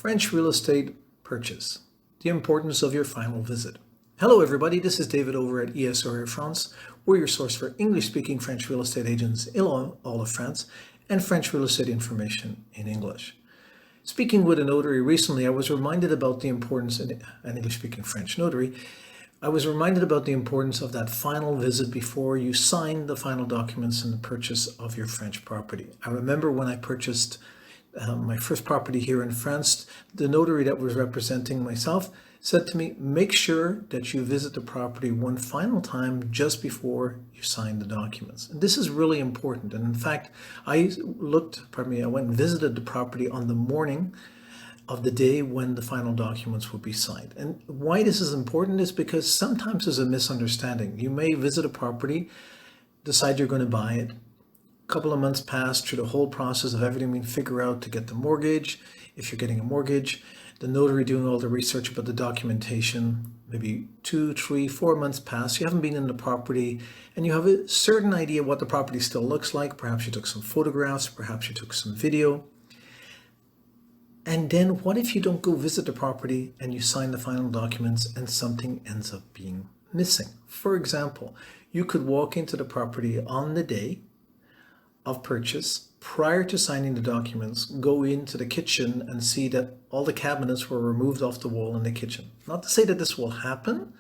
French real estate purchase, the importance of your final visit. Hello everybody, this is David over at ESRA France. We're your source for English-speaking French real estate agents in all of France and French real estate information in English. Speaking with a notary recently, I was reminded about the importance, an English-speaking French notary, I was reminded about the importance of that final visit before you sign the final documents in the purchase of your French property. I remember when I purchased my first property here in France, the notary that was representing myself said to me, make sure that you visit the property one final time just before you sign the documents. And this is really important. And in fact, I went and visited the property on the morning of the day when the final documents would be signed. And why this is important is because sometimes there's a misunderstanding. You may visit a property, decide you're going to buy it, couple of months pass through the whole process of everything being figured out to get the mortgage. If you're getting a mortgage, the notary doing all the research about the documentation, maybe 2, 3, 4 months pass. You haven't been in the property and you have a certain idea what the property still looks like. Perhaps you took some photographs, perhaps you took some video. And then what if you don't go visit the property and you sign the final documents and something ends up being missing? For example, you could walk into the property on the day of purchase, prior to signing the documents, go into the kitchen and see that all the cabinets were removed off the wall in the kitchen. Not to say that this will happen,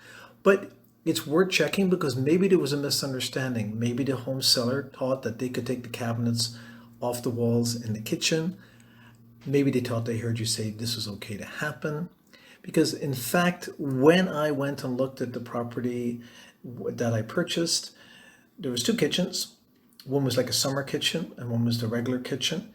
but it's worth checking because maybe there was a misunderstanding. Maybe the home seller thought that they could take the cabinets off the walls in the kitchen. Maybe they thought they heard you say this was okay to happen. Because in fact, when I went and looked at the property that I purchased, there was 2 kitchens. One was like a summer kitchen and one was the regular kitchen.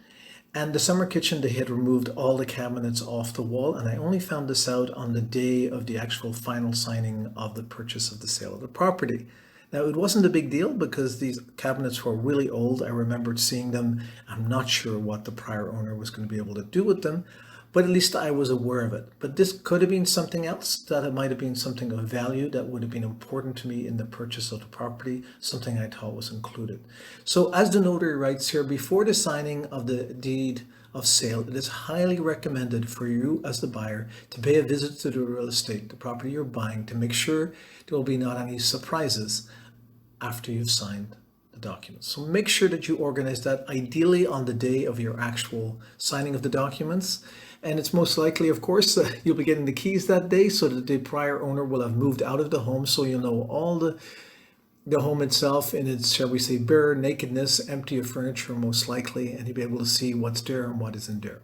And the summer kitchen, they had removed all the cabinets off the wall. And I only found this out on the day of the actual final signing of the purchase of the sale of the property. Now, it wasn't a big deal because these cabinets were really old. I remembered seeing them. I'm not sure what the prior owner was going to be able to do with them, but at least I was aware of it. But this could have been something else, that it might have been something of value that would have been important to me in the purchase of the property, something I thought was included. So as the notary writes here, before the signing of the deed of sale, it is highly recommended for you as the buyer to pay a visit to the real estate, the property you're buying, to make sure there will be not any surprises after you've signed the documents. So make sure that you organize that ideally on the day of your actual signing of the documents. And it's most likely, of course, you'll be getting the keys that day so that the prior owner will have moved out of the home. So you'll know all the home itself in its, shall we say, bare nakedness, empty of furniture most likely, and you'll be able to see what's there and what isn't there.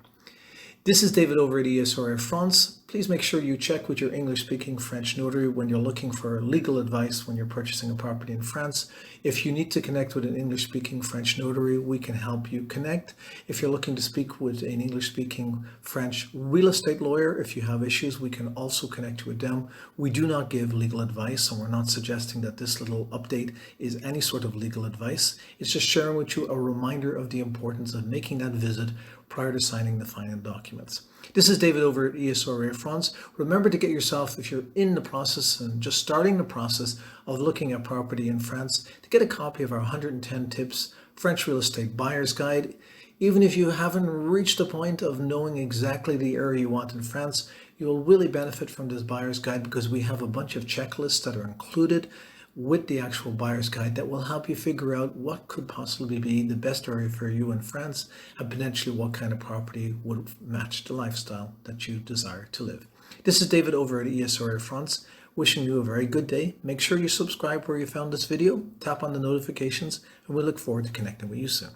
This is David over at ESRA France. Please make sure you check with your English-speaking French notary when you're looking for legal advice when you're purchasing a property in France. If you need to connect with an English-speaking French notary, we can help you connect. If you're looking to speak with an English-speaking French real estate lawyer, if you have issues, we can also connect you with them. We do not give legal advice, and we're not suggesting that this little update is any sort of legal advice. It's just sharing with you a reminder of the importance of making that visit prior to signing the final documents. This is David over at ESRA France. Remember to get yourself, if you're in the process and just starting the process of looking at property in France, to get a copy of our 110 Tips French Real Estate Buyer's Guide. Even if you haven't reached the point of knowing exactly the area you want in France, you will really benefit from this buyer's guide because we have a bunch of checklists that are included with the actual buyer's guide that will help you figure out what could possibly be the best area for you in France and potentially what kind of property would match the lifestyle that you desire to live. This is David over at ESRA France, wishing you a very good day. Make sure you subscribe where you found this video, tap on the notifications, and we look forward to connecting with you soon.